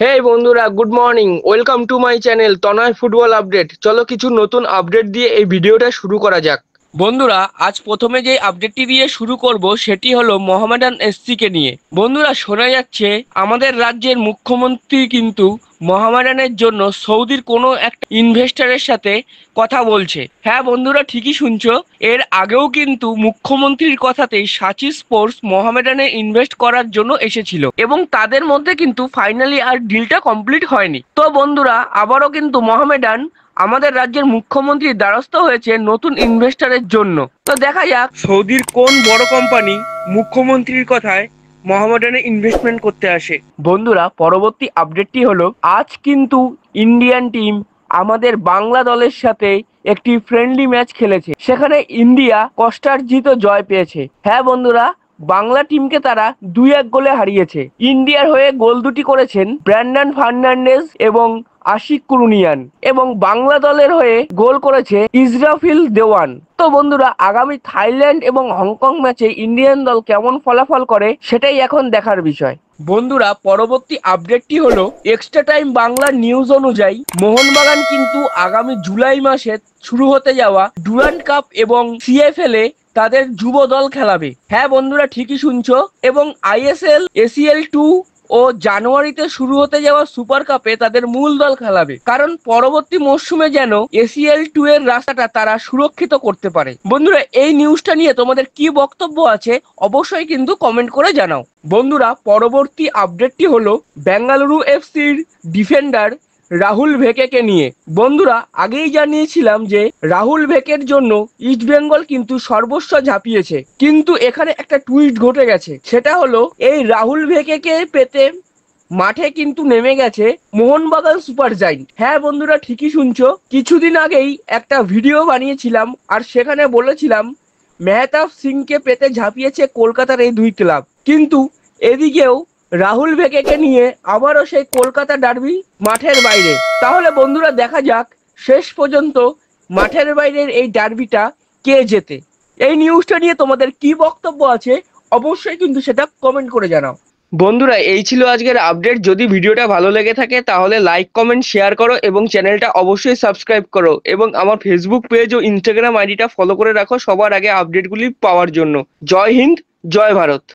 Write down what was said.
হেই বন্ধুরা, good morning. Welcome to my channel Tanay football update. চলো কিছু নতুন আপডেট দিয়ে এই ভিডিওটা শুরু করা যাক। বন্ধুরা, আজ প্রথমে যে আপডেটটি দিয়ে শুরু করব সেটি হলো মোহামেডান এসসিকে নিয়ে। বন্ধুরা, শোনা যাচ্ছে আমাদের রাজ্যের মুখ্যমন্ত্রী কিন্তু মোহামেডানের জন্য সৌদির কোনো একটা ইনভেস্টরের সাথে কথা বলছে। হ্যাঁ বন্ধুরা, ঠিকই শুনছো। এর আগেও কিন্তু মুখ্যমন্ত্রীর কথাতেই সাচি স্পোর্টস মোহামেডানে ইনভেস্ট করার জন্য এসেছিল এবং তাদের মধ্যে কিন্তু ফাইনালি আর ডিলটা কমপ্লিট হয়নি। তো বন্ধুরা, আবারও কিন্তু মোহামেডান আমাদের রাজ্যের মুখ্যমন্ত্রীর দ্বারস্থ হয়েছে নতুন ইনভেস্টরের জন্য। তো দেখা যাক সৌদির কোন বড় কোম্পানি মুখ্যমন্ত্রীর কথায় মোহামেডানে ইনভেস্টমেন্ট করতে আসে। বন্ধুরা, পরবর্তী আপডেটটি হলো আজ কিন্তু ইন্ডিয়ান টিম আমাদের বাংলা দলের সাথে একটি ফ্রেন্ডলি ম্যাচ খেলেছে। সেখানে ইন্ডিয়া কষ্টার্জিত জয় পেয়েছে। হ্যাঁ বন্ধুরা, বাংলা টিমকে তারা 2-1 গোলে হারিয়েছে। ইন্ডিয়ার হয়ে গোল দুটি করেছেন ব্র্যান্ডন ফার্নান্ডেজ এবং আশিক কুরুনিয়ান, এবং বাংলা দলের হয়ে গোল করেছে ইসরাফিল দেওয়ান। তো বন্ধুরা, আগামী থাইল্যান্ড এবং হংকং ম্যাচে ইন্ডিয়ান দল কেমন ফলাফল করে সেটাই এখন দেখার বিষয়। বন্ধুরা, পরবর্তী আপডেটটি হলো এক্সট্রা টাইম বাংলা নিউজ অনুযায়ী মোহনবাগান কিন্তু আগামী জুলাই মাসে শুরু হতে যাওয়া ডুরান্ড কাপ এবং সিএফএল এ তাদের যুব দল খেলাবে। হ্যাঁ বন্ধুরা, ঠিকই শুনছো। এবং আইএসএল, এসিএল 2 ও জানুয়ারিতে শুরু হতে যাওয়া সুপার কাপে তাদের মূল দল খেলাবে, কারণ পরবর্তী মরশুমে যেন এসিএল 2 এর রাস্তাটা তারা সুরক্ষিত করতে পারে। বন্ধুরা, এই নিউজটা নিয়ে তোমাদের কি বক্তব্য আছে অবশ্যই কিন্তু কমেন্ট করে জানাও। বন্ধুরা, পরবর্তী আপডেটটি হলো বেঙ্গালুরু এফসির ডিফেন্ডার রাহুল ভেকেকে নিয়ে। বন্ধুরা, আগেই জানিয়েছিলাম যে রাহুল ভেকের জন্য ইস্ট বেঙ্গল কিন্তু সর্বস্ব ঝাঁপিয়েছে, কিন্তু এখানে একটা টুইস্ট ঘটে গেছে। সেটা হলো এই রাহুল ভেকেকে পেতে মাঠে কিন্তু নেমে গেছে মোহনবাগান সুপার জায়েন্ট। হ্যাঁ বন্ধুরা, ঠিকই শুনছো। কিছুদিন আগেই একটা ভিডিও বানিয়েছিলাম আর সেখানে বলেছিলাম মেহতাব সিংকে পেতে ঝাঁপিয়েছে কলকাতার এই দুই ক্লাব, কিন্তু এদিকেও রাহুল ভেকেকে নিয়ে আবারও সেই কলকাতা ডার্বি মাঠের বাইরে। তাহলে বন্ধুরা, দেখা যাক শেষ পর্যন্ত মাঠের বাইরের এই ডার্বিটা কে জেতে। এই নিউজটা নিয়ে তোমাদের কি বক্তব্য আছে অবশ্যই কিন্তু সেটা কমেন্ট করে জানাও। বন্ধুরা, এই ছিল আজকের আপডেট। যদি ভিডিওটা ভালো লেগে থাকে তাহলে লাইক, কমেন্ট, শেয়ার করো এবং চ্যানেলটা অবশ্যই সাবস্ক্রাইব করো, এবং আমার ফেসবুক পেজ ও ইনস্টাগ্রাম আইডিটা ফলো করে রাখো সবার আগে আপডেটগুলি পাওয়ার জন্য। জয় হিন্দ, জয় ভারত।